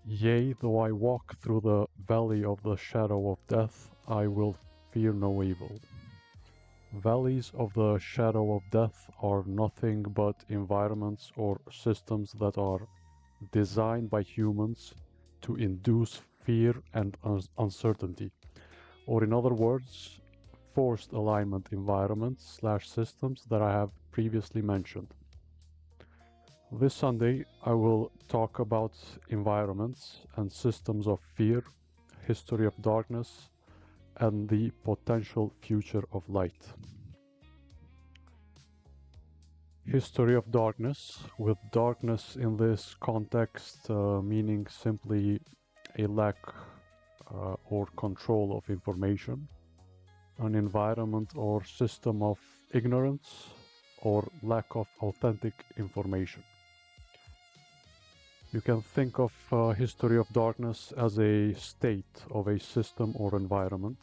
Yea, though I walk through the valley of the shadow of death, I will fear no evil. Valleys of the shadow of death are nothing but environments or systems that are designed by humans to induce fear and uncertainty, or in other words, forced alignment environments/systems that I have previously mentioned. This Sunday, I will talk about environments and systems of fear, history of darkness, and the potential future of light. History of darkness, with darkness in this context meaning simply a lack or control of information, an environment or system of ignorance or lack of authentic information. You can think of history of darkness as a state of a system or environment,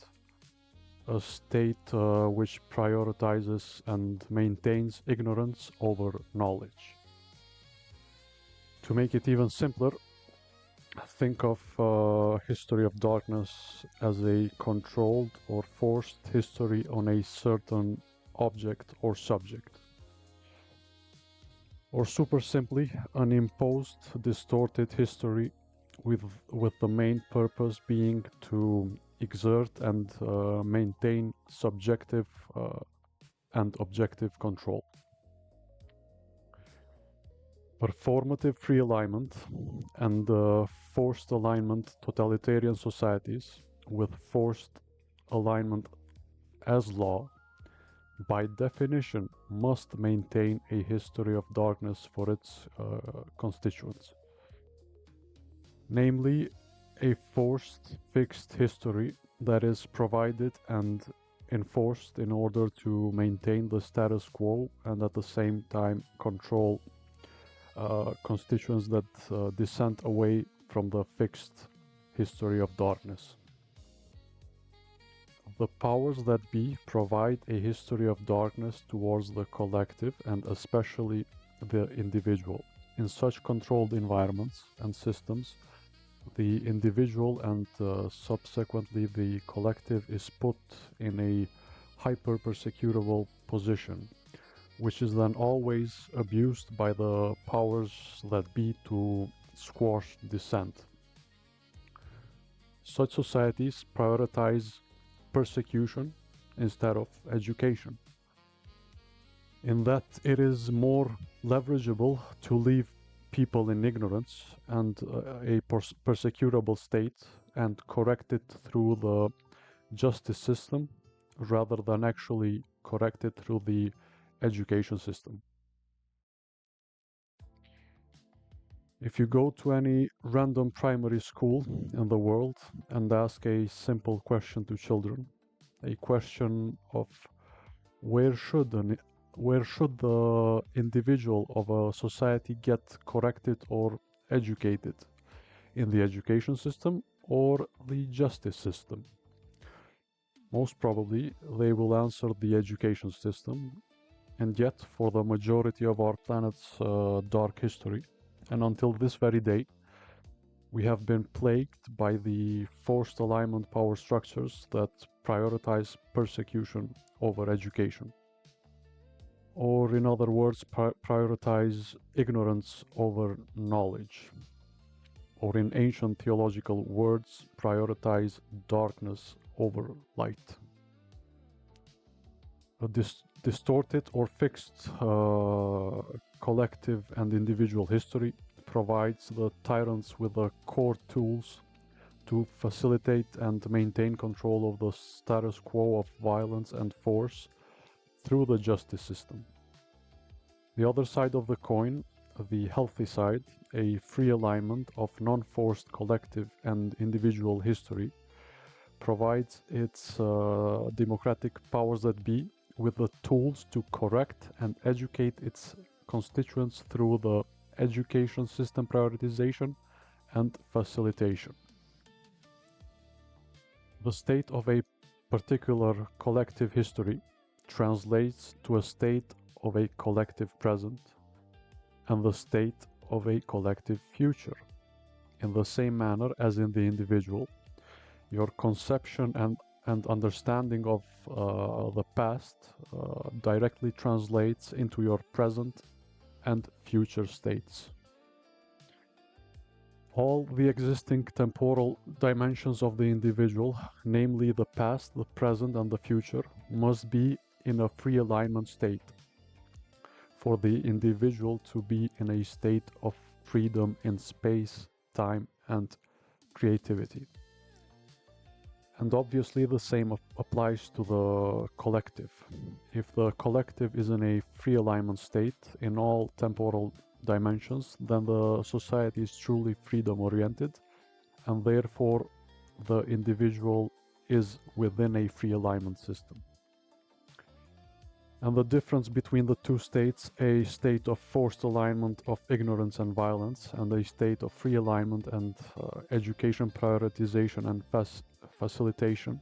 a state which prioritizes and maintains ignorance over knowledge. To make it even simpler, think of history of darkness as a controlled or forced history on a certain object or subject. Or super simply, an imposed, distorted history with the main purpose being to exert and maintain subjective and objective control. Performative free alignment and forced alignment totalitarian societies with forced alignment as law by definition must maintain a history of darkness for its constituents. Namely, a forced fixed history that is provided and enforced in order to maintain the status quo and at the same time control constituents that dissent away from the fixed history of darkness. The powers that be provide a history of darkness towards the collective and especially the individual. In such controlled environments and systems, the individual and subsequently the collective is put in a hyper-persecutable position, which is then always abused by the powers that be to squash dissent. Such societies prioritize persecution instead of education, in that it is more leverageable to leave people in ignorance and a persecutable state and correct it through the justice system rather than actually correct it through the education system. If you go to any random primary school in the world and ask a simple question to children, a question of where should the individual of a society get corrected or educated, in the education system or the justice system? Most probably they will answer the education system, and yet for the majority of our planet's dark history, and until this very day, we have been plagued by the forced alignment power structures that prioritize persecution over education. Or in other words, prioritize ignorance over knowledge. Or in ancient theological words, prioritize darkness over light. A distorted or fixed collective and individual history provides the tyrants with the core tools to facilitate and maintain control of the status quo of violence and force through the justice system. The other side of the coin, the healthy side, a free alignment of non-forced collective and individual history, provides its democratic powers that be with the tools to correct and educate its constituents through the education system prioritization and facilitation. The state of a particular collective history translates to a state of a collective present and the state of a collective future. in the same manner as in the individual. Your conception and understanding of the past directly translates into your present and future states. All the existing temporal dimensions of the individual, namely the past, the present, and the future, must be in a free alignment state for the individual to be in a state of freedom in space, time, and creativity. And obviously the same applies to the collective. If the collective is in a free alignment state in all temporal dimensions, then the society is truly freedom oriented, and therefore the individual is within a free alignment system. And the difference between the two states, a state of forced alignment of ignorance and violence, and a state of free alignment and education prioritization and facilitation,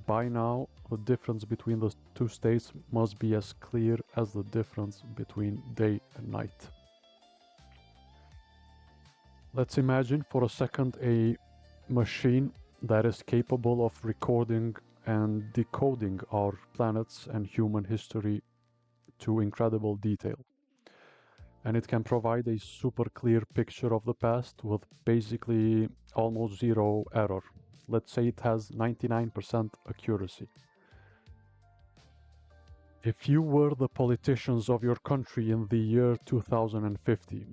by now the difference between the two states must be as clear as the difference between day and night. Let's imagine for a second a machine that is capable of recording and decoding our planet's and human history to incredible detail. And it can provide a super clear picture of the past with basically almost zero error. Let's say it has 99% accuracy. If you were the politicians of your country in the year 2050,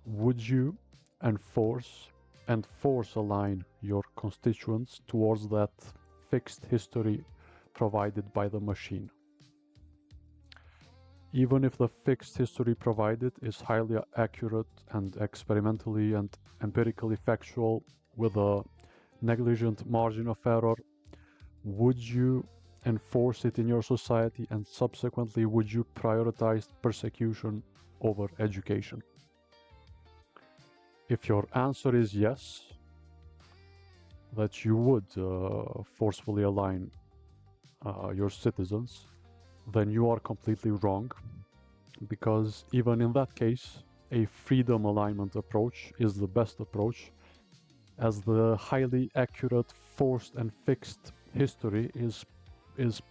would you enforce and force align your constituents towards that fixed history provided by the machine? Even if the fixed history provided is highly accurate and experimentally and empirically factual with a negligent margin of error, would you enforce it in your society, and subsequently would you prioritize persecution over education? If your answer is yes, that you would forcefully align your citizens, then you are completely wrong, because even in that case, a freedom alignment approach is the best approach, as the highly accurate, forced and fixed history is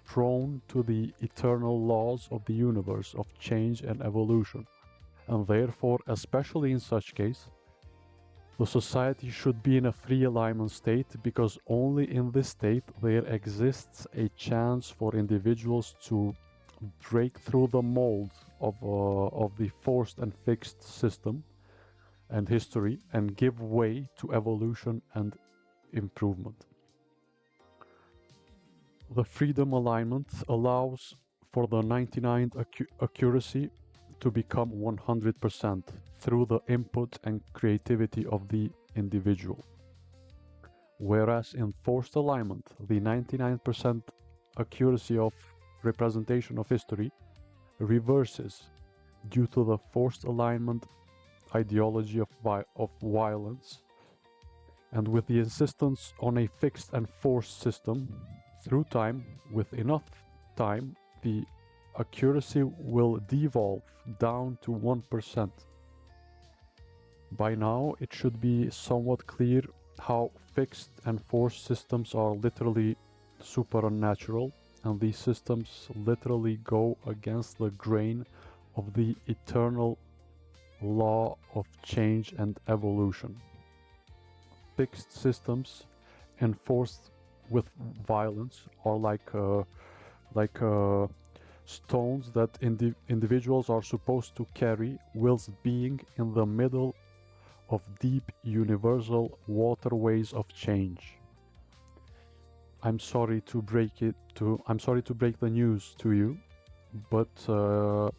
prone to the eternal laws of the universe of change and evolution, and therefore, especially in such case, the society should be in a free alignment state, because only in this state there exists a chance for individuals to break through the mold of the forced and fixed system and history and give way to evolution and improvement. The freedom alignment allows for the 99 accuracy to become 100% through the input and creativity of the individual. Whereas in forced alignment, the 99% accuracy of representation of history reverses due to the forced alignment ideology of violence, and with the insistence on a fixed and forced system, through time, with enough time, the accuracy will devolve down to 1%. By now, it should be somewhat clear how fixed and forced systems are literally super unnatural, and these systems literally go against the grain of the eternal law of change and evolution. Fixed systems enforced with violence are like stones that individuals are supposed to carry whilst being in the middle of deep universal waterways of change. I'm sorry to break the news to you, but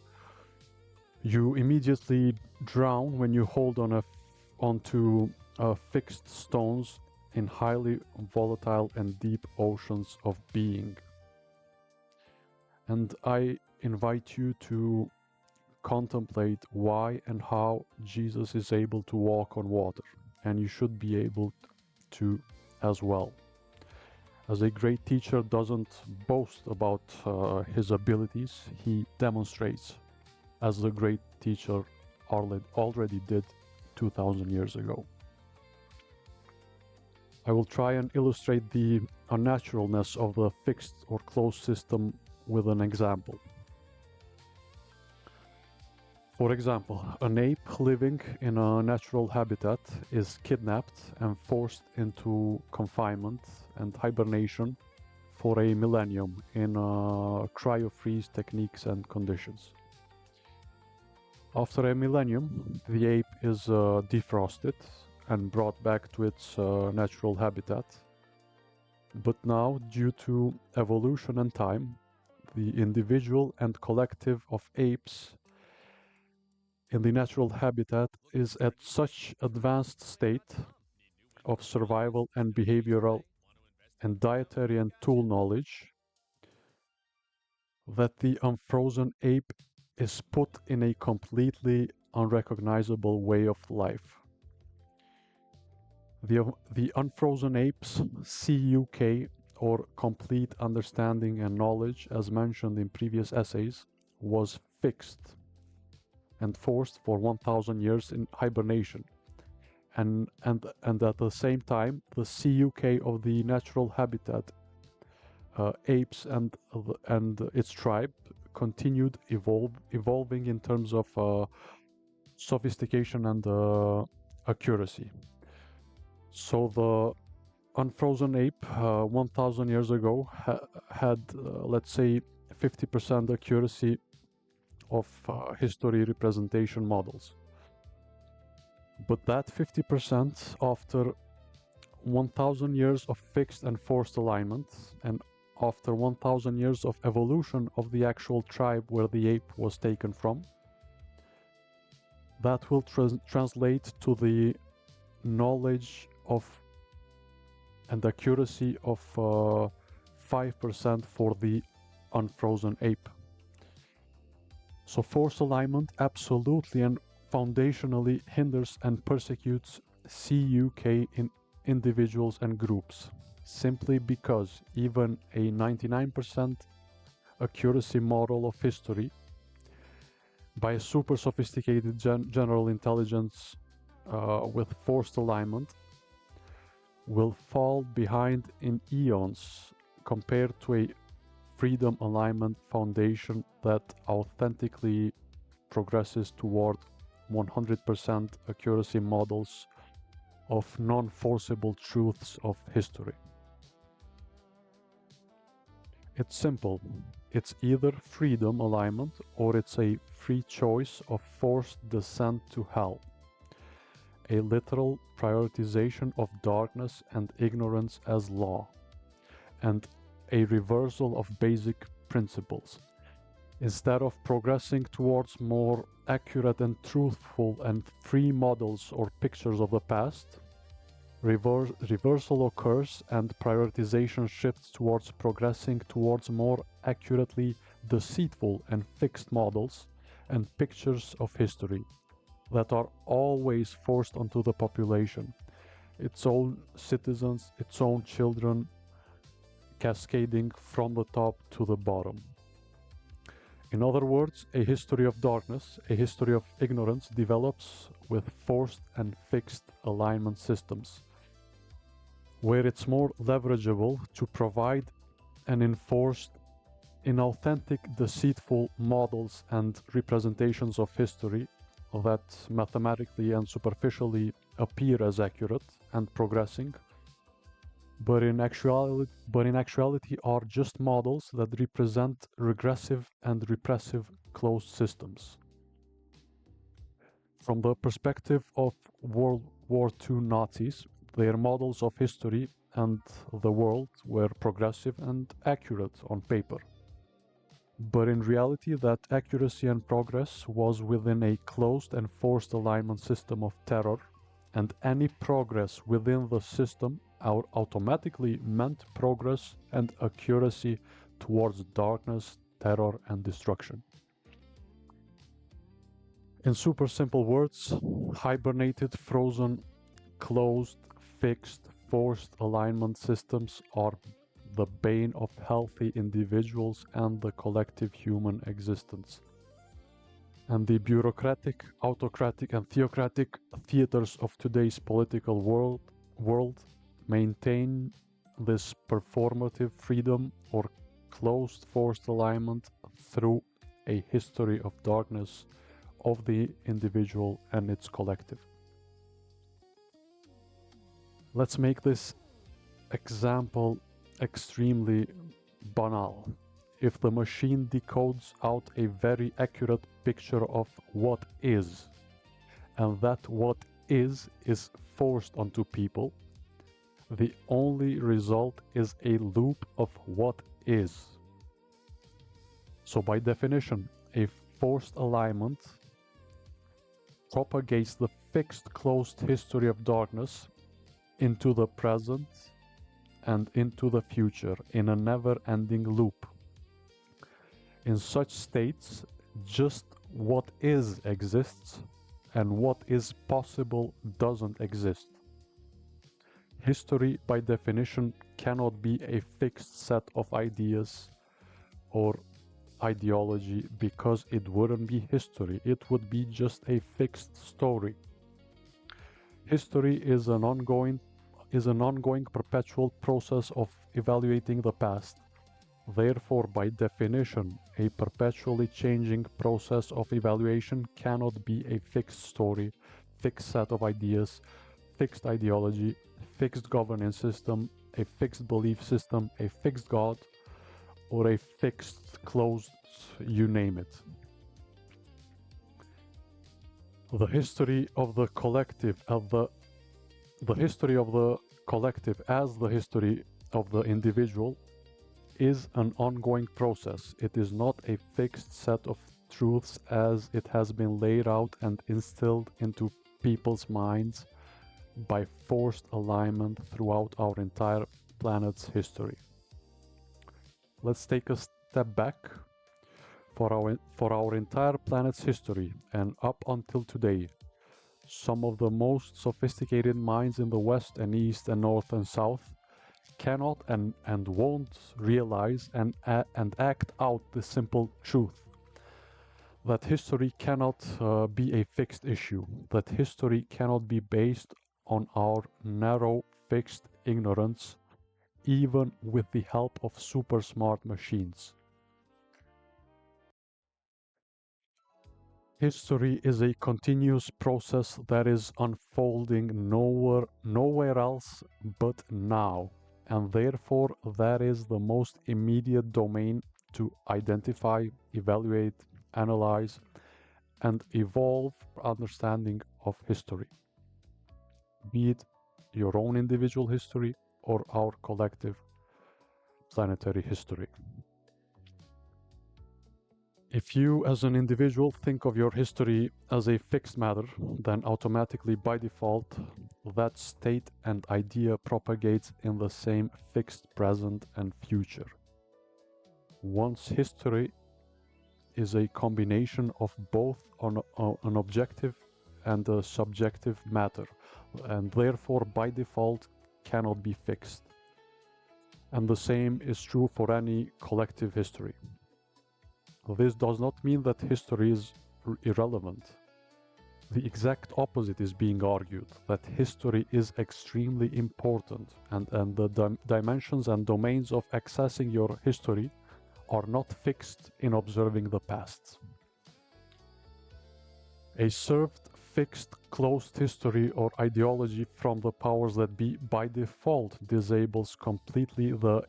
you immediately drown when you hold onto fixed stones in highly volatile and deep oceans of being. And I invite you to contemplate why and how Jesus is able to walk on water, and you should be able to as well. As a great teacher doesn't boast about his abilities, he demonstrates, as the great teacher already did 2000 years ago. I will try and illustrate the unnaturalness of the fixed or closed system with an example. For example, an ape living in a natural habitat is kidnapped and forced into confinement and hibernation for a millennium in cryo-freeze techniques and conditions. After a millennium, the ape is defrosted and brought back to its natural habitat. But now, due to evolution and time, the individual and collective of apes in the natural habitat is at such advanced state of survival and behavioral and dietary and tool knowledge that the unfrozen ape is put in a completely unrecognizable way of life. The unfrozen ape's CUK, or complete understanding and knowledge, as mentioned in previous essays, was fixed and forced for 1000 years in hibernation. And at the same time, the CUK of the natural habitat apes and its tribe continued evolving in terms of sophistication and accuracy. So the unfrozen ape 1000 years ago had let's say 50% accuracy of history representation models. But that 50% after 1000 years of fixed and forced alignment, and after 1000 years of evolution of the actual tribe where the ape was taken from, that will translate to the knowledge of and accuracy of 5% for the unfrozen ape. So forced alignment absolutely and foundationally hinders and persecutes CUK in individuals and groups, simply because even a 99% accuracy model of history by a super sophisticated general intelligence with forced alignment will fall behind in eons compared to a freedom alignment foundation that authentically progresses toward 100% accuracy models of non-forcible truths of history. It's simple. It's either freedom alignment or it's a free choice of forced descent to hell. A literal prioritization of darkness and ignorance as law, and a reversal of basic principles. Instead of progressing towards more accurate and truthful and free models or pictures of the past, reversal occurs and prioritization shifts towards progressing towards more accurately deceitful and fixed models and pictures of history that are always forced onto the population, its own citizens, its own children, cascading from the top to the bottom. In other words, a history of darkness, a history of ignorance develops with forced and fixed alignment systems, where it's more leverageable to provide and enforce inauthentic, deceitful models and representations of history that mathematically and superficially appear as accurate and progressing, but in actuality are just models that represent regressive and repressive closed systems. From the perspective of World War II Nazis, their models of history and the world were progressive and accurate on paper. But in reality, that accuracy and progress was within a closed and forced alignment system of terror, and any progress within the system automatically meant progress and accuracy towards darkness, terror, and destruction. In super simple words, hibernated, frozen, closed, fixed, forced alignment systems are the bane of healthy individuals and the collective human existence. And the bureaucratic, autocratic, and theocratic theaters of today's political world maintain this performative freedom or closed forced alignment through a history of darkness of the individual and its collective. Let's make this example extremely banal. If the machine decodes out a very accurate picture of what is, and that what is forced onto people, the only result is a loop of what is. So by definition, a forced alignment propagates the fixed closed history of darkness into the present and into the future in a never-ending loop. In such states, just what is exists and what is possible doesn't exist. History, by definition, cannot be a fixed set of ideas or ideology because it wouldn't be history. It would be just a fixed story. History is an ongoing perpetual process of evaluating the past. Therefore, by definition, a perpetually changing process of evaluation cannot be a fixed story, fixed set of ideas, fixed ideology, fixed governance system, a fixed belief system, a fixed God, or a fixed closed, you name it. The history of the collective, the history of the collective as the history of the individual is an ongoing process. It is not a fixed set of truths as it has been laid out and instilled into people's minds by forced alignment throughout our entire planet's history. Let's take a step back. For our entire planet's history and up until today, some of the most sophisticated minds in the West and East and North and South cannot and won't realize and act out the simple truth that history cannot be a fixed issue, that history cannot be based on our narrow, fixed ignorance, even with the help of super smart machines. History is a continuous process that is unfolding nowhere else but now, and therefore that is the most immediate domain to identify, evaluate, analyze, and evolve understanding of history, be it your own individual history or our collective planetary history. If you as an individual think of your history as a fixed matter, then automatically by default that state and idea propagates in the same fixed present and future. Once history is a combination of both an objective and a subjective matter, and therefore by default cannot be fixed. And the same is true for any collective history. This does not mean that history is irrelevant. The exact opposite is being argued, that history is extremely important, and the dimensions and domains of accessing your history are not fixed in observing the past. A served, fixed, closed history or ideology from the powers that be by default disables completely the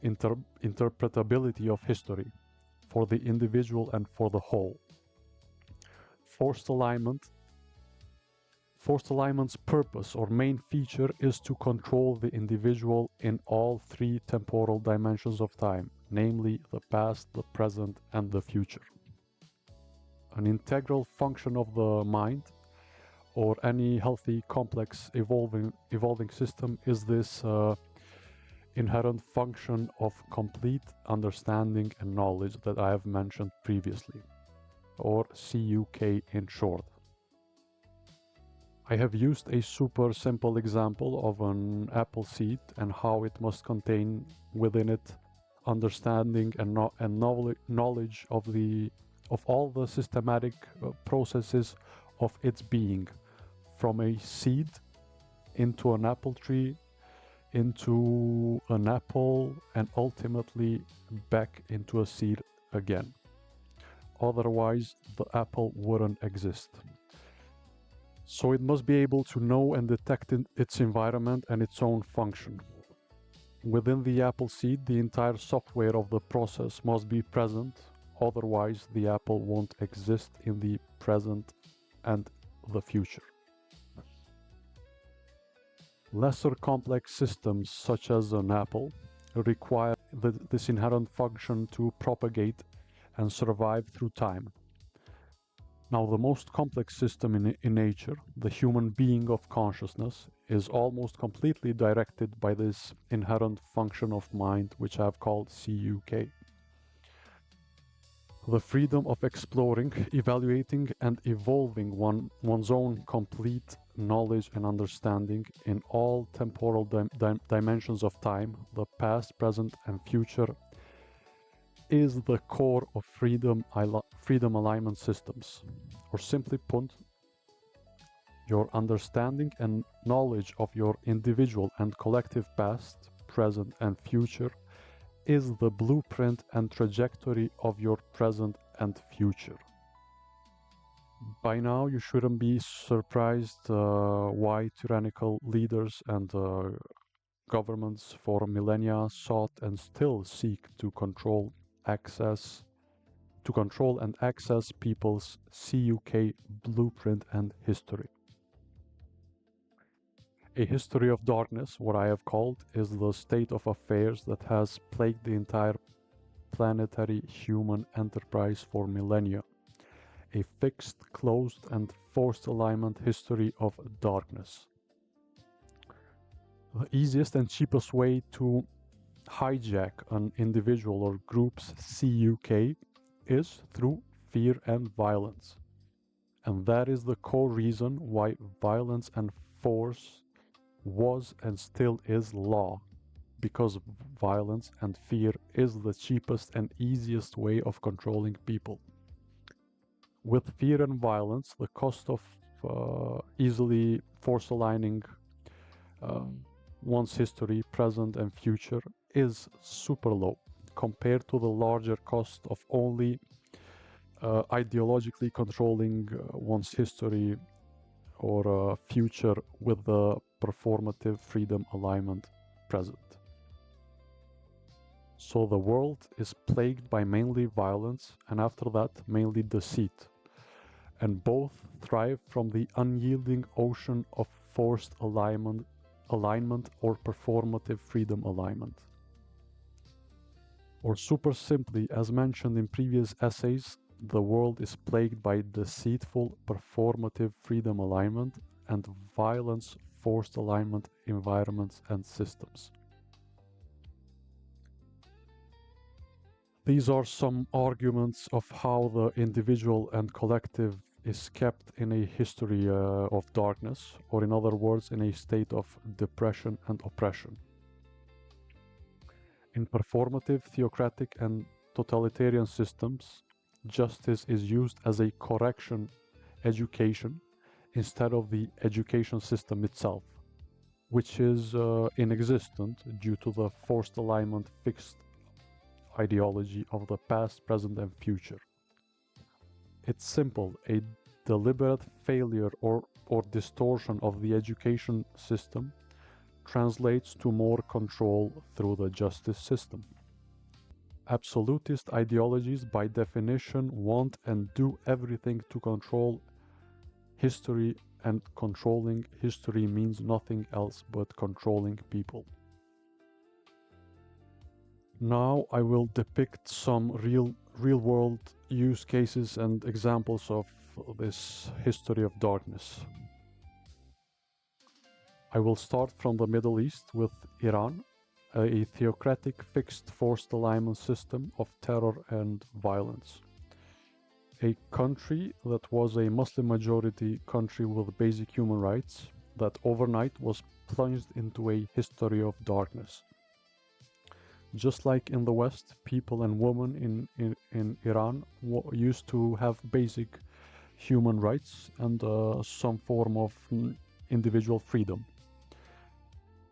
interpretability of history for the individual and for the whole. Forced alignment's purpose or main feature is to control the individual in all three temporal dimensions of time, namely the past, the present, and the future. An integral function of the mind or any healthy, complex, evolving system is this inherent function of complete understanding and knowledge that I have mentioned previously, or CUK in short. I have used a super simple example of an apple seed and how it must contain within it understanding and knowledge of all the systematic processes of its being, from a seed into an apple tree, into an apple and ultimately back into a seed again. Otherwise, the apple wouldn't exist. So it must be able to know and detect its environment and its own function. Within the apple seed, the entire software of the process must be present, otherwise the apple won't exist in the present and the future. Lesser complex systems, such as an apple, require this inherent function to propagate and survive through time. Now, the most complex system in nature, the human being of consciousness, is almost completely directed by this inherent function of mind, which I've called CUK. The freedom of exploring, evaluating, and evolving one's own complete knowledge and understanding in all temporal dimensions of time, the past, present, and future, is the core of freedom alignment systems. Or simply put, your understanding and knowledge of your individual and collective past, present, and future is the blueprint and trajectory of your present and future. By now, you shouldn't be surprised why tyrannical leaders and governments for millennia sought and still seek to control and access people's CUK blueprint and history. A history of darkness, what I have called, is the state of affairs that has plagued the entire planetary human enterprise for millennia. A fixed, closed, and forced alignment history of darkness. The easiest and cheapest way to hijack an individual or group's CUK is through fear and violence. And that is the core reason why violence and force was and still is law, because violence and fear is the cheapest and easiest way of controlling people. With fear and violence, the cost of easily force aligning one's history, present, and future is super low compared to the larger cost of only ideologically controlling one's history or future with the performative freedom alignment present. So the world is plagued by mainly violence and after that mainly deceit, and both thrive from the unyielding ocean of forced alignment or performative freedom alignment. Or super simply, as mentioned in previous essays, the world is plagued by deceitful performative freedom alignment and violence forced alignment environments and systems. These are some arguments of how the individual and collective is kept in a history of darkness, or in other words, in a state of depression and oppression. In performative, theocratic, and totalitarian systems, justice is used as a correction education instead of the education system itself, which is inexistent due to the forced alignment fixed ideology of the past, present, and future. It's simple, a deliberate failure or distortion of the education system translates to more control through the justice system. Absolutist ideologies, by definition, want and do everything to control history, and controlling history means nothing else but controlling people. Now I will depict some real-world use cases and examples of this history of darkness. I will start from the Middle East with Iran, a theocratic fixed forced alignment system of terror and violence. A country that was a Muslim majority country with basic human rights that overnight was plunged into a history of darkness. Just like in the West, people and women in Iran used to have basic human rights and some form of individual freedom.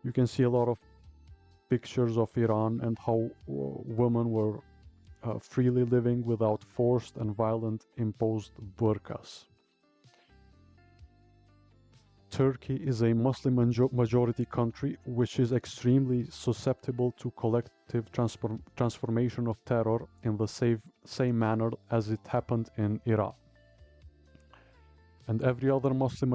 You can see a lot of pictures of Iran and how women were freely living without forced and violent imposed burqas. Turkey is a Muslim majority country which is extremely susceptible to collective transformation of terror in the same manner as it happened in Iraq. And every other Muslim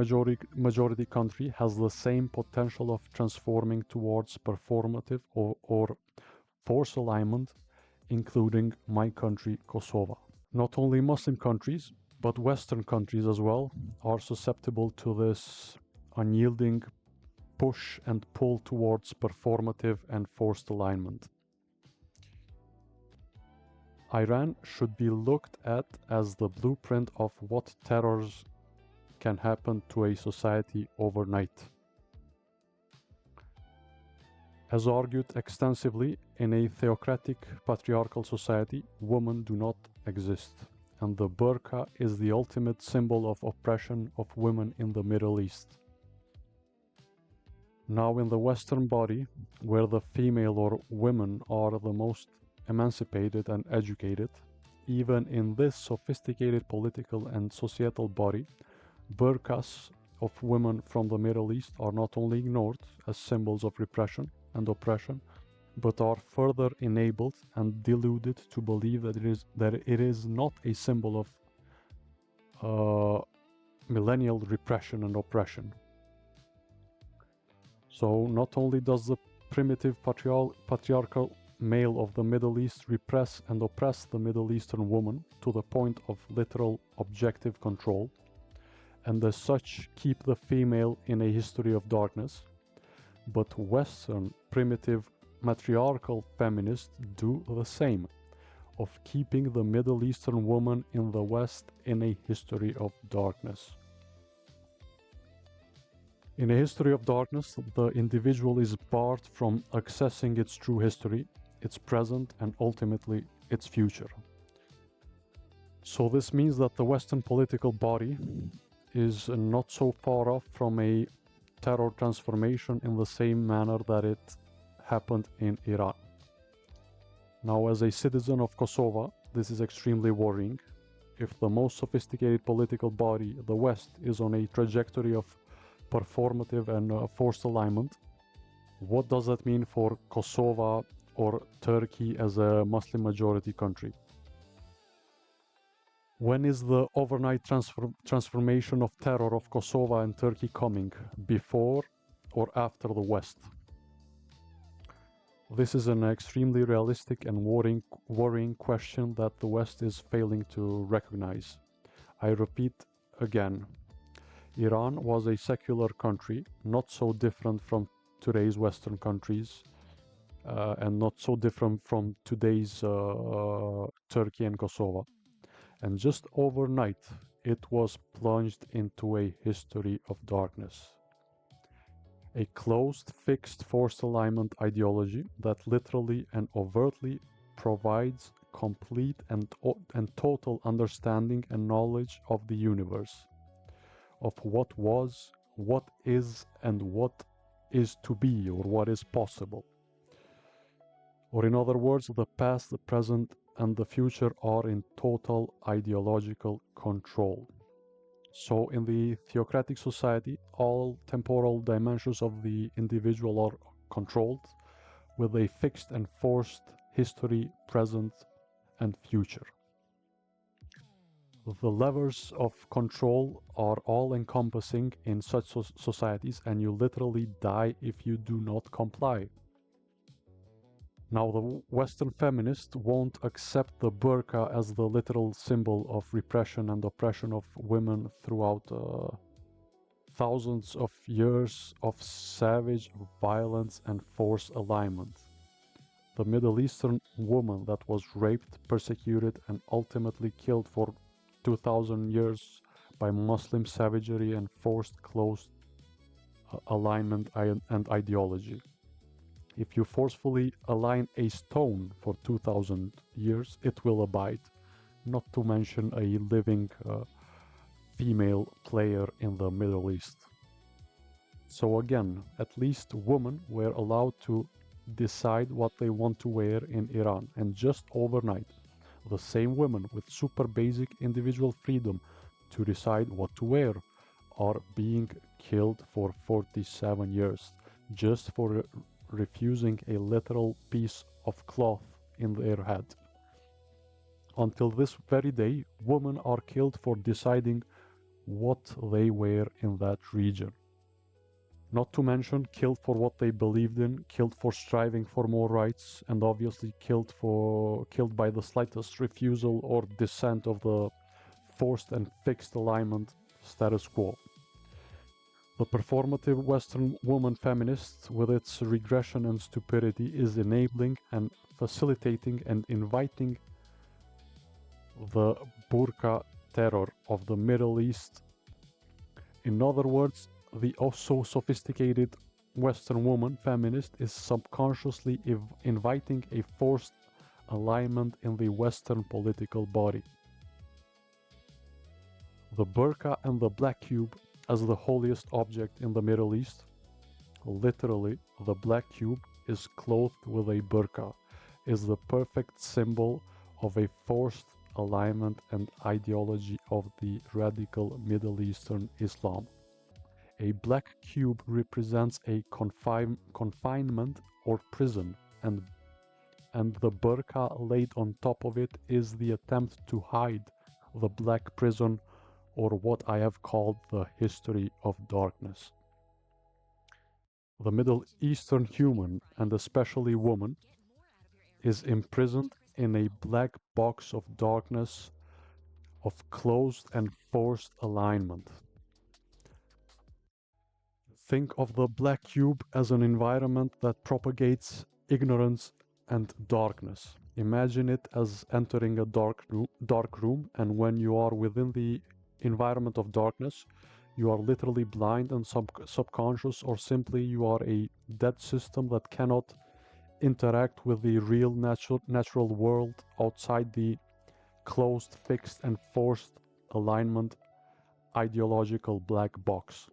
majority country has the same potential of transforming towards performative or force alignment, including my country, Kosovo. Not only Muslim countries, but Western countries as well are susceptible to this unyielding push and pull towards performative and forced alignment. Iran should be looked at as the blueprint of what terrors can happen to a society overnight. As argued extensively, in a theocratic patriarchal society, women do not exist, and the burqa is the ultimate symbol of oppression of women in the Middle East. Now in the Western body, where the female or women are the most emancipated and educated, even in this sophisticated political and societal body, burqas of women from the Middle East are not only ignored as symbols of repression and oppression, but are further enabled and deluded to believe that it is not a symbol of millennial repression and oppression. So not only does the primitive patriarchal male of the Middle East repress and oppress the Middle Eastern woman to the point of literal objective control, and as such keep the female in a history of darkness, but Western primitive matriarchal feminists do the same, of keeping the Middle Eastern woman in the West in a history of darkness. In a history of darkness, the individual is barred from accessing its true history, its present, and ultimately its future. So this means that the Western political body is not so far off from a terror transformation in the same manner that it happened in Iran. Now, as a citizen of Kosovo, this is extremely worrying. If the most sophisticated political body, the West, is on a trajectory of performative and forced alignment, what does that mean for Kosovo or Turkey as a Muslim majority country? When is the overnight transformation of terror of Kosovo and Turkey coming? Before or after the West? This is an extremely realistic and worrying question that the West is failing to recognize. I repeat again, Iran was a secular country, not so different from today's Western countries, and not so different from today's Turkey and Kosovo. And just overnight, it was plunged into a history of darkness. A closed, fixed, forced alignment ideology that literally and overtly provides complete and total understanding and knowledge of the universe, of what was, what is, and what is to be, or what is possible. Or in other words, the past, the present, and the future are in total ideological control. So in the theocratic society, all temporal dimensions of the individual are controlled with a fixed and forced history, present, and future. The levers of control are all-encompassing in such societies, and you literally die if you do not comply. Now, the Western feminist won't accept the burqa as the literal symbol of repression and oppression of women throughout thousands of years of savage violence and forced alignment. The Middle Eastern woman that was raped, persecuted, and ultimately killed for 2000 years by Muslim savagery and forced closed alignment and ideology. If you forcefully align a stone for 2000 years, it will abide, not to mention a living female player in the Middle East. So again, at least women were allowed to decide what they want to wear in Iran, and just overnight, the same women with super basic individual freedom to decide what to wear are being killed for 47 years just for refusing a literal piece of cloth in their head. Until this very day, women are killed for deciding what they wear in that region. Not to mention killed for what they believed in, killed for striving for more rights, and obviously killed by the slightest refusal or dissent of the forced and fixed alignment status quo. The performative Western woman feminist, with its regression and stupidity, is enabling and facilitating and inviting the burqa terror of the Middle East. In other words, the also sophisticated Western woman feminist is subconsciously inviting a forced alignment in the Western political body. The burqa and the black cube as the holiest object in the Middle East. Literally, the black cube is clothed with a burqa, is the perfect symbol of a forced alignment and ideology of the radical Middle Eastern Islam. A black cube represents a confinement or prison, and the burqa laid on top of it is the attempt to hide the black prison, or what I have called the history of darkness. The Middle Eastern human, and especially woman, is imprisoned in a black box of darkness, of closed and forced alignment. Think of the black cube as an environment that propagates ignorance and darkness. Imagine it as entering a dark room, and when you are within the environment of darkness, you are literally blind and subconscious, or simply you are a dead system that cannot interact with the real natural world outside the closed, fixed, and forced alignment ideological black box.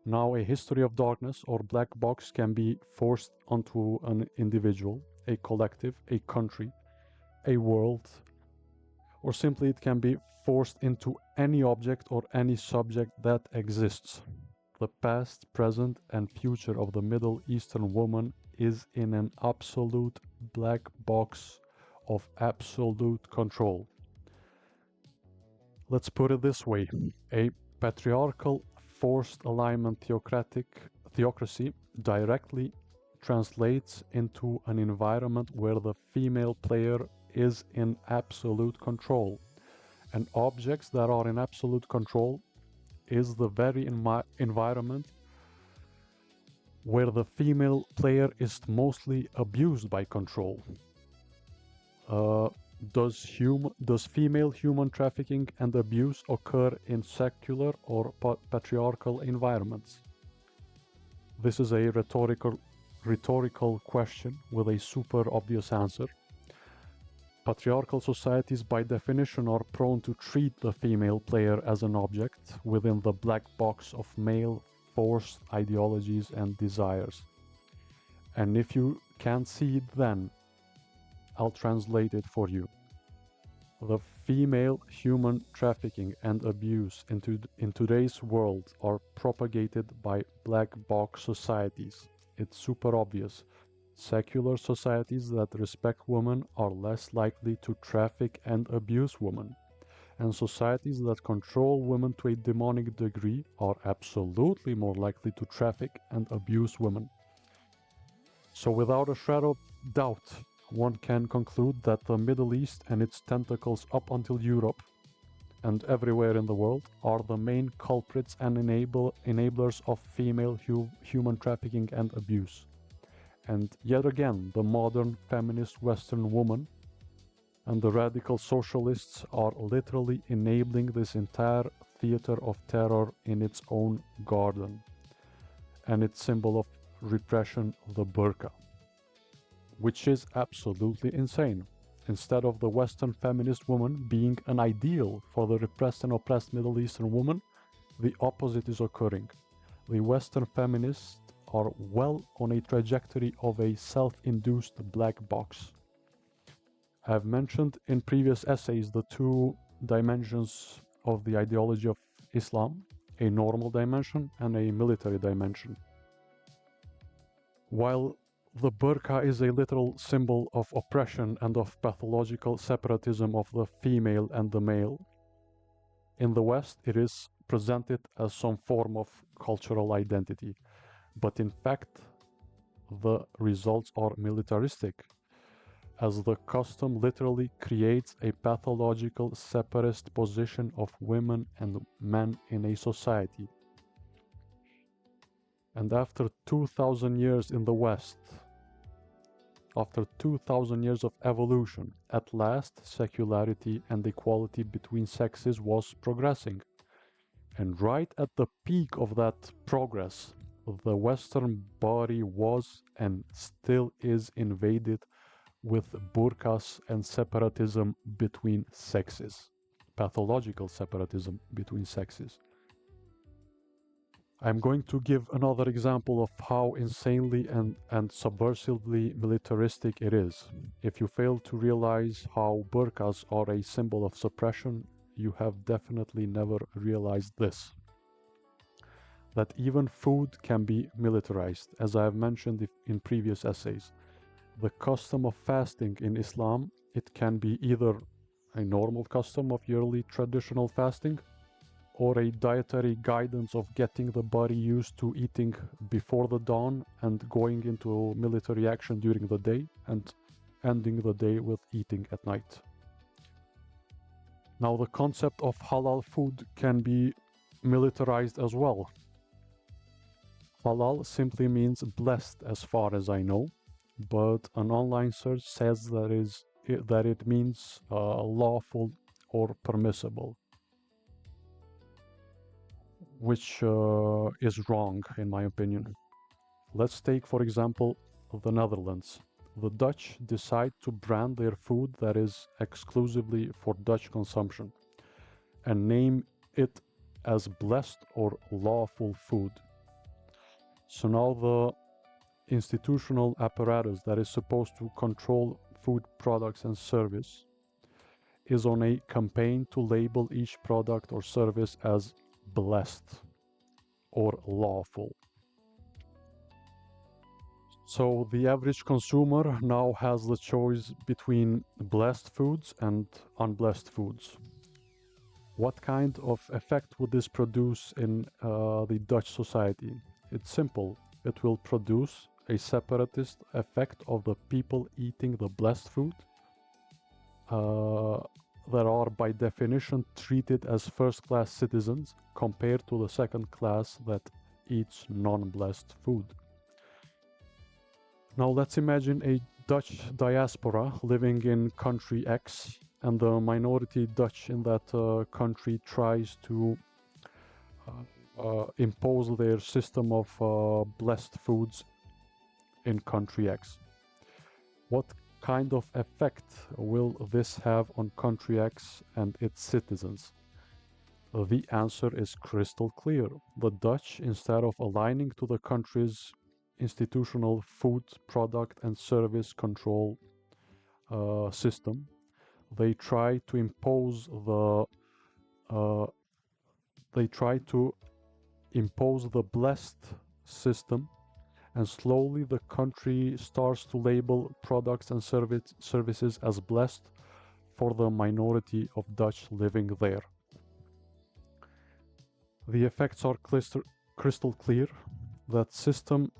Now, a history of darkness or black box can be forced onto an individual, a collective, a country, a world, or simply it can be forced into any object or any subject that exists. The past, present, and future of the Middle Eastern woman is in an absolute black box of absolute control. Let's put it this way: a patriarchal forced alignment theocracy directly translates into an environment where the female player is in absolute control, and objects that are in absolute control is the very environment where the female player is mostly abused by control. Does female human trafficking and abuse occur in secular or patriarchal environments? This is a rhetorical question with a super obvious answer. Patriarchal societies by definition are prone to treat the female player as an object within the black box of male forced ideologies and desires. And if you can't see it, then I'll translate it for you. The female human trafficking and abuse in today's world are propagated by black box societies. It's super obvious. Secular societies that respect women are less likely to traffic and abuse women, and societies that control women to a demonic degree are absolutely more likely to traffic and abuse women. So without a shadow of doubt, one can conclude that the Middle East and its tentacles up until Europe and everywhere in the world are the main culprits and enablers of female human trafficking and abuse. And yet again, the modern feminist Western woman and the radical socialists are literally enabling this entire theater of terror in its own garden, and its symbol of repression, the burqa, which is absolutely insane. Instead of the Western feminist woman being an ideal for the repressed and oppressed Middle Eastern woman, the opposite is occurring. The Western feminists are well on a trajectory of a self-induced black box. I've mentioned in previous essays the two dimensions of the ideology of Islam, a normal dimension and a military dimension. While the burqa is a literal symbol of oppression and of pathological separatism of the female and the male, in the West it is presented as some form of cultural identity, but in fact the results are militaristic, as the custom literally creates a pathological separatist position of women and men in a society. And after 2000 years in the West, after 2000 years of evolution, at last secularity and equality between sexes was progressing. And right at the peak of that progress, the Western body was and still is invaded with burqas and separatism between sexes, pathological separatism between sexes. I'm going to give another example of how insanely and subversively militaristic it is. If you fail to realize how burqas are a symbol of suppression, you have definitely never realized this. That even food can be militarized, as I have mentioned in previous essays. The custom of fasting in Islam, it can be either a normal custom of yearly traditional fasting, or a dietary guidance of getting the body used to eating before the dawn and going into military action during the day and ending the day with eating at night. Now the concept of halal food can be militarized as well. Halal simply means blessed as far as I know, but an online search says that it means lawful or permissible, which is wrong in my opinion. Let's take, for example, the Netherlands. The Dutch decide to brand their food that is exclusively for Dutch consumption and name it as blessed or lawful food. So now the institutional apparatus that is supposed to control food products and service is on a campaign to label each product or service as blessed or lawful. So the average consumer now has the choice between blessed foods and unblessed foods. What kind of effect would this produce in the Dutch society? It's simple. It will produce a separatist effect of the people eating the blessed food that are by definition treated as first-class citizens compared to the second class that eats non-blessed food. Now let's imagine a Dutch diaspora living in country X, and the minority Dutch in that country tries to impose their system of blessed foods in country X. What kind of effect will this have on country X and its citizens? The answer is crystal clear. The Dutch, instead of aligning to the country's institutional food, product and service control system, they try to impose the blessed system, and slowly the country starts to label products and services as blessed for the minority of Dutch living there. The effects are crystal clear. That system,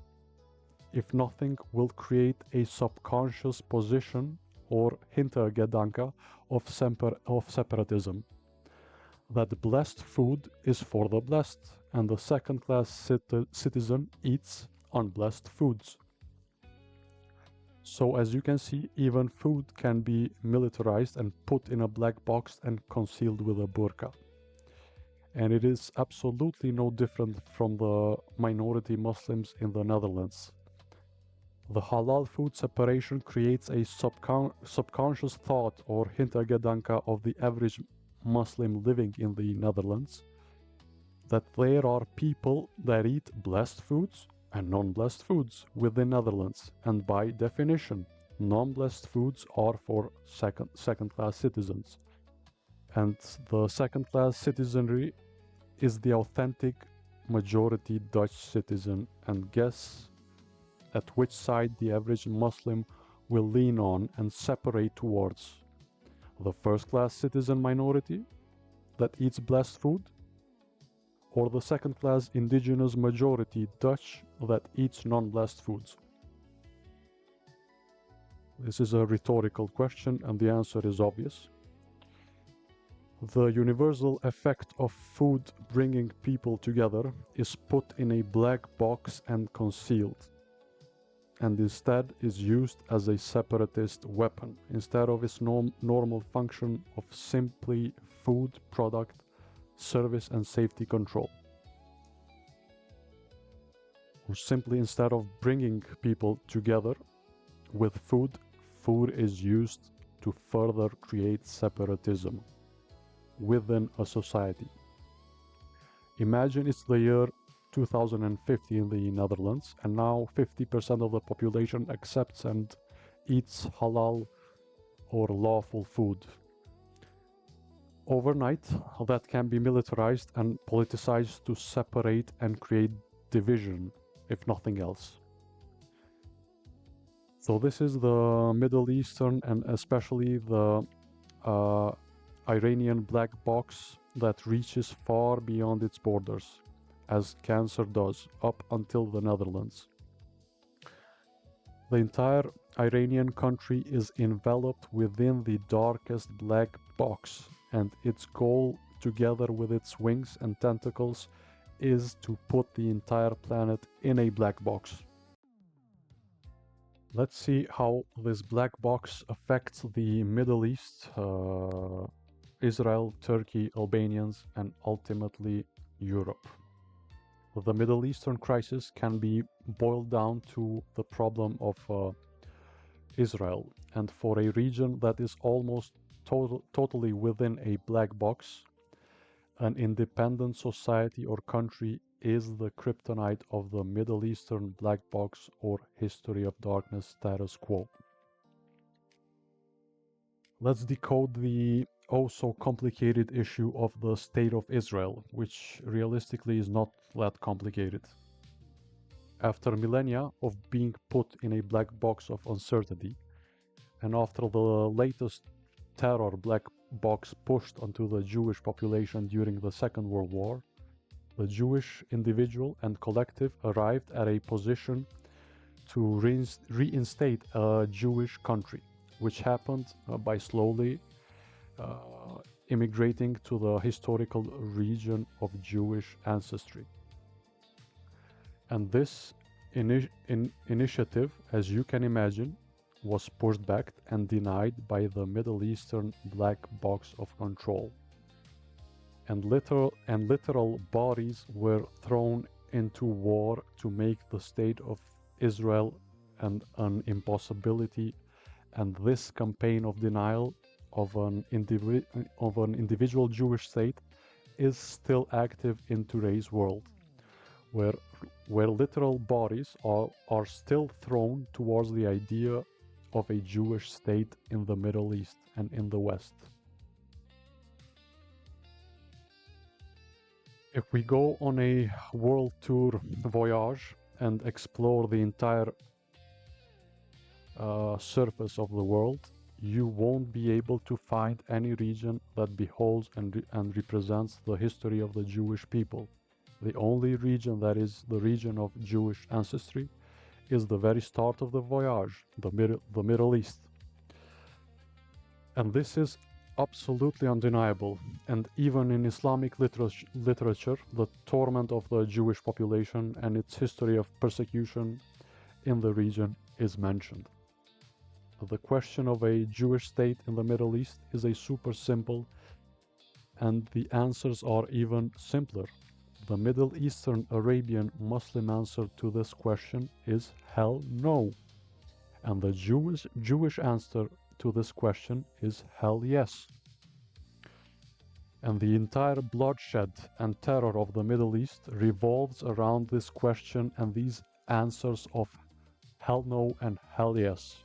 if nothing, will create a subconscious position or Hintergedanke of separatism. That blessed food is for the blessed, and the second-class citizen eats unblessed foods. So as you can see, even food can be militarized and put in a black box and concealed with a burqa. And it is absolutely no different from the minority Muslims in the Netherlands. The halal food separation creates a subconscious thought or Hintergedanke of the average Muslim living in the Netherlands, that there are people that eat blessed foods and non-blessed foods within Netherlands. And by definition, non-blessed foods are for second-class citizens. And the second-class citizenry is the authentic majority Dutch citizen. And guess at which side the average Muslim will lean on and separate towards? The first-class citizen minority that eats blessed food, or the second-class indigenous majority Dutch that eats non-blessed foods? This is a rhetorical question, and the answer is obvious. The universal effect of food bringing people together is put in a black box and concealed, and instead is used as a separatist weapon, instead of its normal function of simply food, product, service, and safety control. Or simply, instead of bringing people together with food, food is used to further create separatism within a society. Imagine it's the year 2050 in the Netherlands, and now 50% of the population accepts and eats halal or lawful food. Overnight, that can be militarized and politicized to separate and create division, if nothing else. So this is the Middle Eastern and especially the Iranian black box that reaches far beyond its borders, as cancer does, up until the Netherlands. The entire Iranian country is enveloped within the darkest black box, and its goal, together with its wings and tentacles, is to put the entire planet in a black box. Let's see how this black box affects the Middle East, Israel, Turkey, Albanians, and ultimately Europe. The Middle Eastern crisis can be boiled down to the problem of Israel, and for a region that is almost totally within a black box, an independent society or country is the kryptonite of the Middle Eastern black box or history of darkness status quo. Let's decode the so complicated issue of the State of Israel, which realistically is not that complicated. After millennia of being put in a black box of uncertainty, and after the latest terror black box pushed onto the Jewish population during the Second World War, the Jewish individual and collective arrived at a position to reinstate a Jewish country, which happened by slowly immigrating to the historical region of Jewish ancestry. And this initiative, as you can imagine, was pushed back and denied by the Middle Eastern black box of control. And literal bodies were thrown into war to make the State of Israel an impossibility, and this campaign of denial of an individual Jewish state is still active in today's world, where literal bodies are still thrown towards the idea of a Jewish state in the Middle East and in the West. If we go on a world tour voyage and explore the entire surface of the world, you won't be able to find any region that beholds and represents the history of the Jewish people. The only region that is the region of Jewish ancestry is the very start of the voyage, the Middle East. And this is absolutely undeniable, and even in Islamic literature, the torment of the Jewish population and its history of persecution in the region is mentioned. The question of a Jewish state in the Middle East is a super simple, and the answers are even simpler. The Middle Eastern Arabian Muslim answer to this question is hell no. And the Jewish answer to this question is hell yes. And the entire bloodshed and terror of the Middle East revolves around this question, and these answers of hell no and hell yes.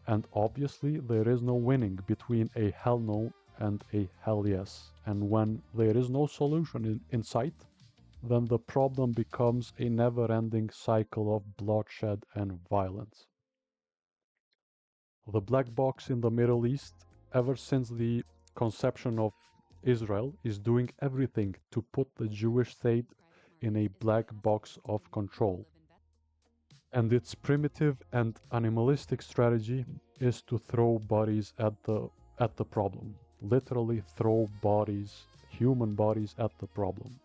And obviously, there is no winning between a hell no and a hell yes. And when there is no solution in sight, then the problem becomes a never ending cycle of bloodshed and violence. The black box in the Middle East, ever since the conception of Israel, is doing everything to put the Jewish state in a black box of control. And its primitive and animalistic strategy is to throw bodies at the problem. Literally throw bodies, human bodies at the problem.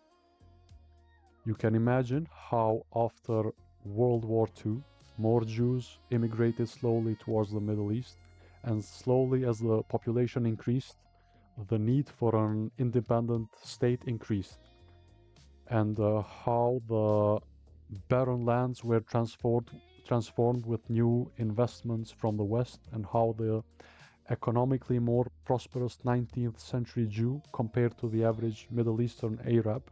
You can imagine how after World War II, more Jews immigrated slowly towards the Middle East, and slowly as the population increased, the need for an independent state increased, and how the barren lands were transformed with new investments from the West, and how the economically more prosperous 19th century Jew compared to the average Middle Eastern Arab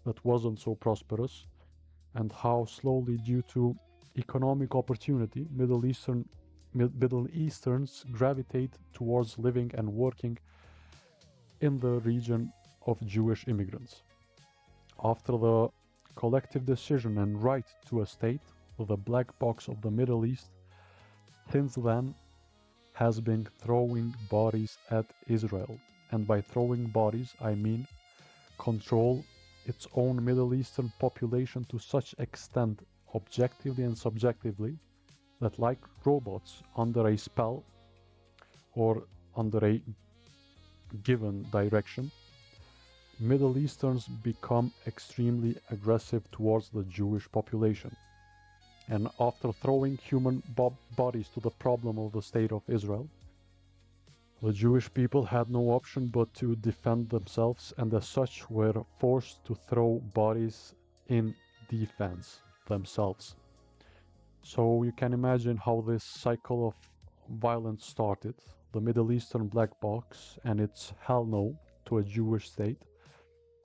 that wasn't so prosperous, and how slowly, due to economic opportunity, Middle Easterns gravitate towards living and working in the region of Jewish immigrants. After the collective decision and right to a state, the black box of the Middle East since then has been throwing bodies at Israel. And by throwing bodies, I mean control its own Middle Eastern population to such extent, objectively and subjectively, that like robots under a spell or under a given direction, Middle Easterns become extremely aggressive towards the Jewish population. And after throwing human bodies to the problem of the state of Israel, the Jewish people had no option but to defend themselves, and as such were forced to throw bodies in defense themselves. So you can imagine how this cycle of violence started. The Middle Eastern black box and its hell no to a Jewish state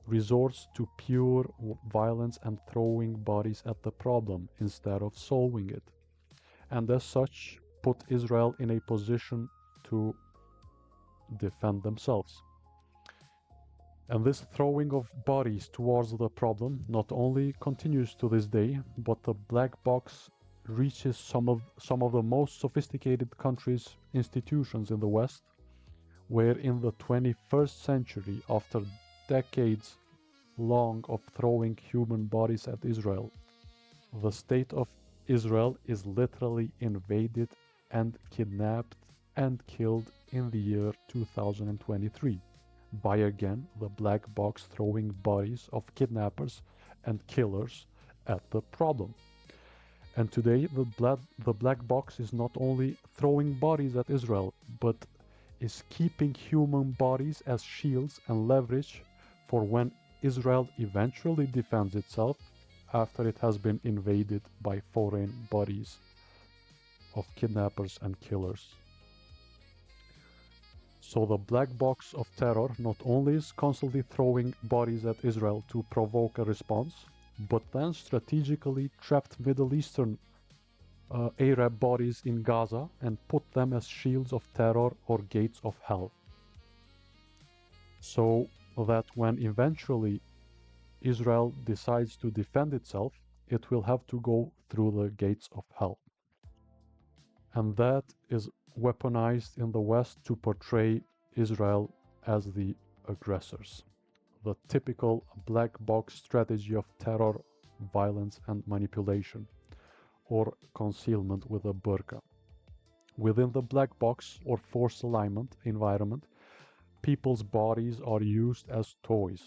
resorts to pure violence and throwing bodies at the problem instead of solving it, and as such put Israel in a position to defend themselves. And this throwing of bodies towards the problem not only continues to this day, but the black box reaches some of the most sophisticated countries' institutions in the West, where in the 21st century, after decades long of throwing human bodies at Israel, the state of Israel is literally invaded and kidnapped and killed in the year 2023 by again the black box throwing bodies of kidnappers and killers at the problem. And today the black box is not only throwing bodies at Israel, but is keeping human bodies as shields and leverage for when Israel eventually defends itself after it has been invaded by foreign bodies of kidnappers and killers. So the black box of terror not only is constantly throwing bodies at Israel to provoke a response, but then strategically trapped Middle Eastern Arab bodies in Gaza and put them as shields of terror or gates of hell. So that when eventually Israel decides to defend itself, it will have to go through the gates of hell. And that is weaponized in the West to portray Israel as the aggressors. The typical black box strategy of terror, violence, and manipulation, or concealment with a burqa. Within the black box or forced alignment environment, people's bodies are used as toys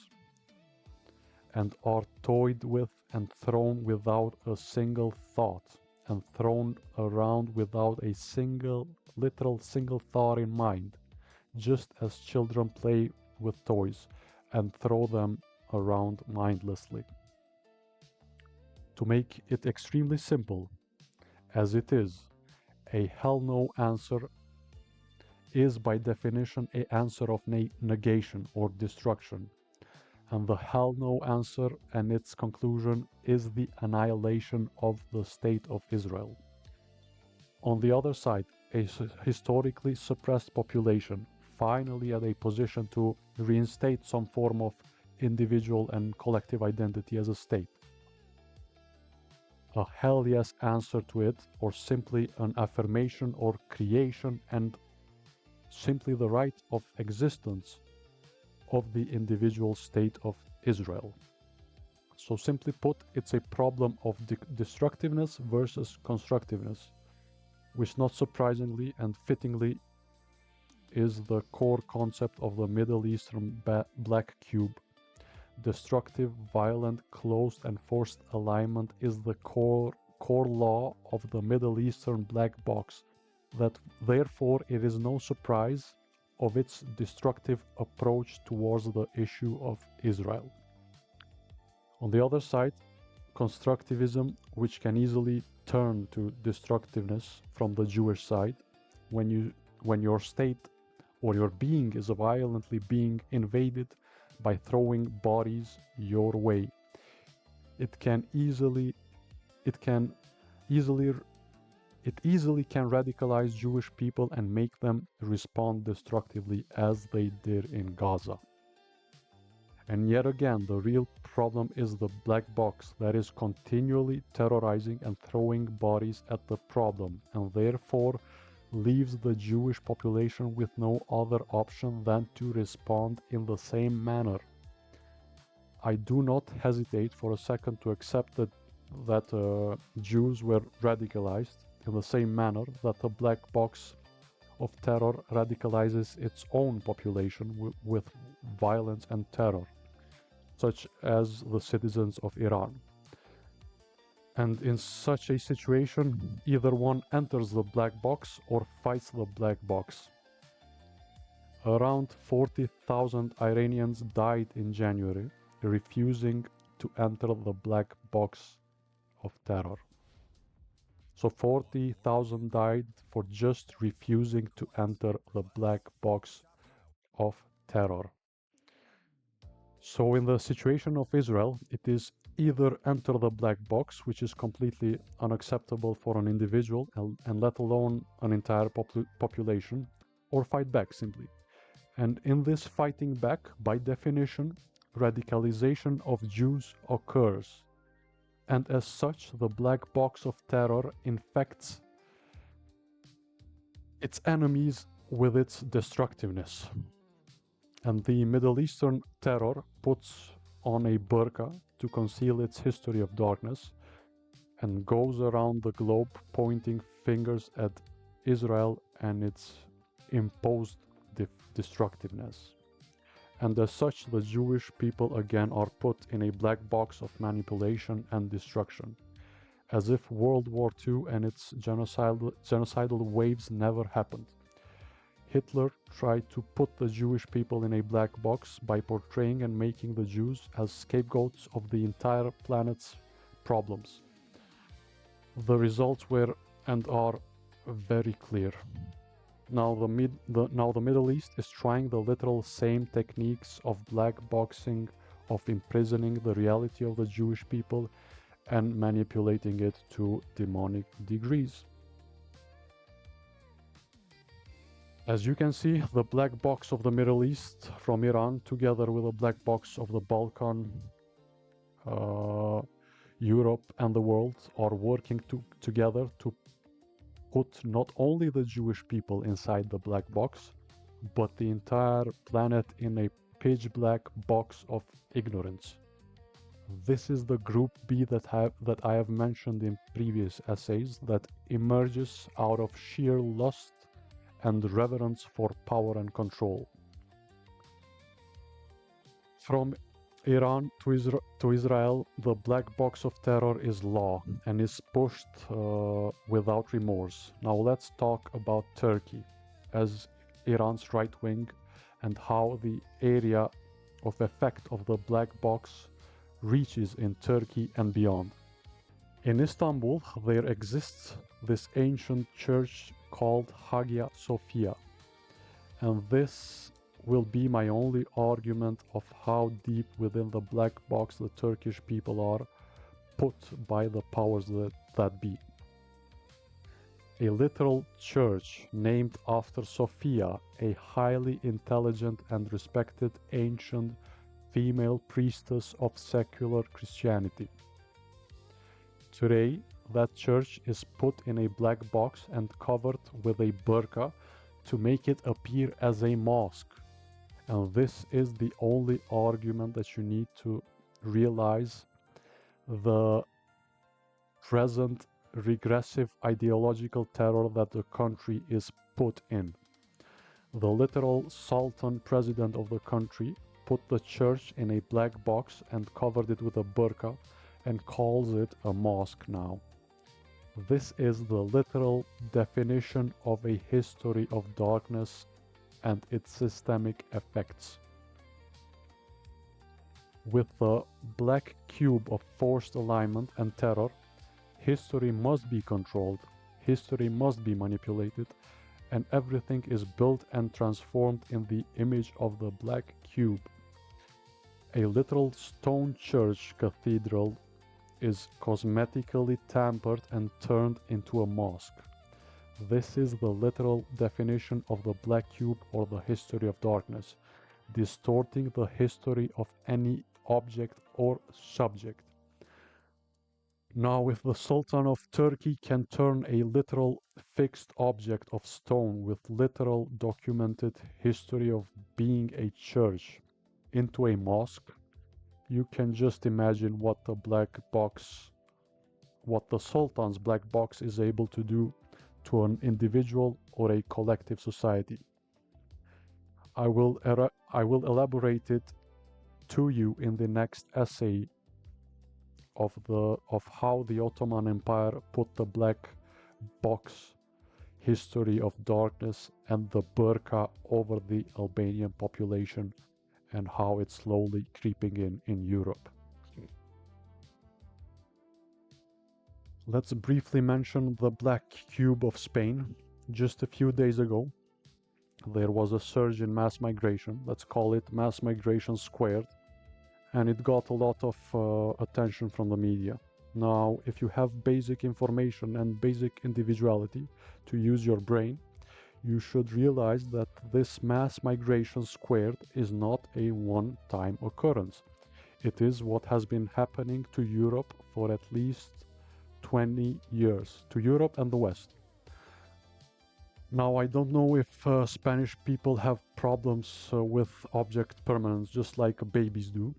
and are toyed with and thrown without a single thought, and thrown around without a literal single thought in mind, just as children play with toys and throw them around mindlessly. To make it extremely simple, as it is, a hell no answer is by definition an answer of negation or destruction, and the hell no answer and its conclusion is the annihilation of the state of Israel. On the other side, a historically suppressed population finally at a position to reinstate some form of individual and collective identity as a state. A hell yes answer to it, or simply an affirmation or creation and simply the right of existence of the individual state of Israel. So simply put, it's a problem of destructiveness versus constructiveness, which not surprisingly and fittingly is the core concept of the Middle Eastern black cube. Destructive, violent, closed and forced alignment is the core law of the Middle Eastern black box, that therefore it is no surprise of its destructive approach towards the issue of Israel. On the other side, constructivism, which can easily turn to destructiveness from the Jewish side, when your state or your being is violently being invaded by throwing bodies your way. It easily can radicalize Jewish people and make them respond destructively as they did in Gaza. And yet again, the real problem is the black box that is continually terrorizing and throwing bodies at the problem, and therefore leaves the Jewish population with no other option than to respond in the same manner. I do not hesitate for a second to accept that Jews were radicalized in the same manner that the black box of terror radicalizes its own population with violence and terror, such as the citizens of Iran. And in such a situation, either one enters the black box or fights the black box. Around 40,000 Iranians died in January, refusing to enter the black box of terror. So 40,000 died for just refusing to enter the black box of terror. So in the situation of Israel, it is either enter the black box, which is completely unacceptable for an individual and let alone an entire population, or fight back simply. And in this fighting back, by definition, radicalization of Jews occurs. And as such, the black box of terror infects its enemies with its destructiveness. And the Middle Eastern terror puts on a burqa to conceal its history of darkness and goes around the globe pointing fingers at Israel and its imposed destructiveness. And as such, the Jewish people again are put in a black box of manipulation and destruction, as if World War II and its genocidal waves never happened. Hitler tried to put the Jewish people in a black box by portraying and making the Jews as scapegoats of the entire planet's problems. The results were and are very clear. Now the Middle East is trying the literal same techniques of black boxing, of imprisoning the reality of the Jewish people and manipulating it to demonic degrees. As you can see, the black box of the Middle East from Iran, together with the black box of the Balkan, Europe and the world, are working together to put not only the Jewish people inside the black box, but the entire planet in a pitch black box of ignorance. This is the group B that I have mentioned in previous essays, that emerges out of sheer lust and reverence for power and control. From Iran to Israel, the black box of terror is law and is pushed without remorse. Now let's talk about Turkey as Iran's right wing and how the area of effect of the black box reaches in Turkey and beyond. In Istanbul, there exists this ancient church called Hagia Sophia, and this will be my only argument of how deep within the black box the Turkish people are, put by the powers that be. A literal church named after Sophia, a highly intelligent and respected ancient female priestess of secular Christianity. Today, that church is put in a black box and covered with a burqa to make it appear as a mosque. And this is the only argument that you need to realize the present regressive ideological terror that the country is put in. The literal Sultan president of the country put the church in a black box and covered it with a burqa and calls it a mosque now. This is the literal definition of a history of darkness and its systemic effects. With the black cube of forced alignment and terror, history must be controlled, history must be manipulated, and everything is built and transformed in the image of the black cube. A literal stone church cathedral is cosmetically tampered and turned into a mosque. This is the literal definition of the black cube or the history of darkness, distorting the history of any object or subject. Now, if the Sultan of Turkey can turn a literal fixed object of stone with literal documented history of being a church into a mosque, you can just imagine what the Sultan's black box is able to do to an individual or a collective society. I will elaborate it to you in the next essay of how the Ottoman Empire put the black box history of darkness and the burqa over the Albanian population and how it's slowly creeping in Europe. Let's briefly mention the Black Cube of Spain. Just a few days ago, there was a surge in mass migration. Let's call it mass migration squared. And it got a lot of attention from the media. Now, if you have basic information and basic individuality to use your brain, you should realize that this mass migration squared is not a one-time occurrence. It is what has been happening to Europe for at least 20 years, to Europe and the West. Now, I don't know if Spanish people have problems with object permanence, just like babies do.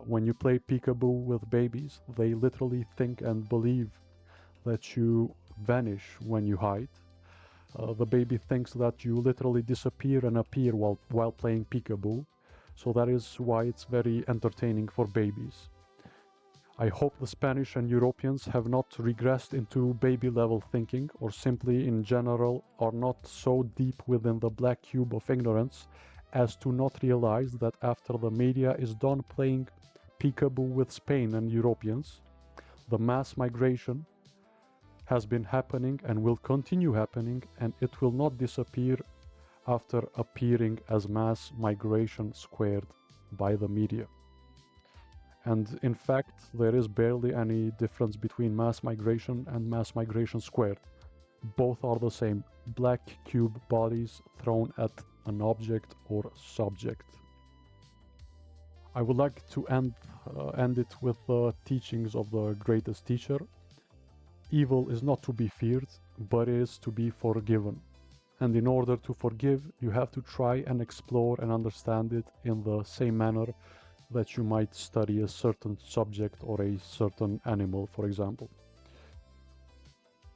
When you play peekaboo with babies, they literally think and believe that you vanish when you hide. The baby thinks that you literally disappear and appear while playing peekaboo, so that is why it's very entertaining for babies. I hope the Spanish and Europeans have not regressed into baby-level thinking, or simply in general are not so deep within the black cube of ignorance as to not realize that after the media is done playing peekaboo with Spain and Europeans, the mass migration has been happening and will continue happening, and it will not disappear after appearing as mass migration squared by the media. And in fact, there is barely any difference between mass migration and mass migration squared. Both are the same, black cube bodies thrown at an object or subject. I would like to end it with the teachings of the greatest teacher. Evil is not to be feared, but is to be forgiven. And in order to forgive, you have to try and explore and understand it in the same manner that you might study a certain subject or a certain animal, for example.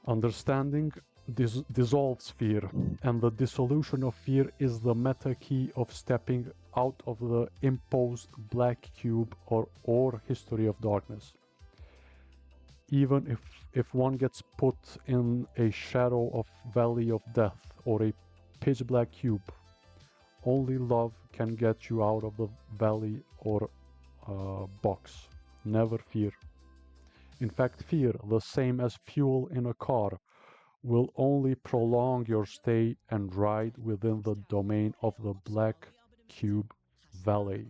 Understanding dissolves fear, and the dissolution of fear is the meta key of stepping out of the imposed black cube or history of darkness. Even if one gets put in a shadow of valley of death or a pitch black cube, only love can get you out of the valley or box. Never fear. In fact, fear, the same as fuel in a car, will only prolong your stay and ride within the domain of the black cube valley.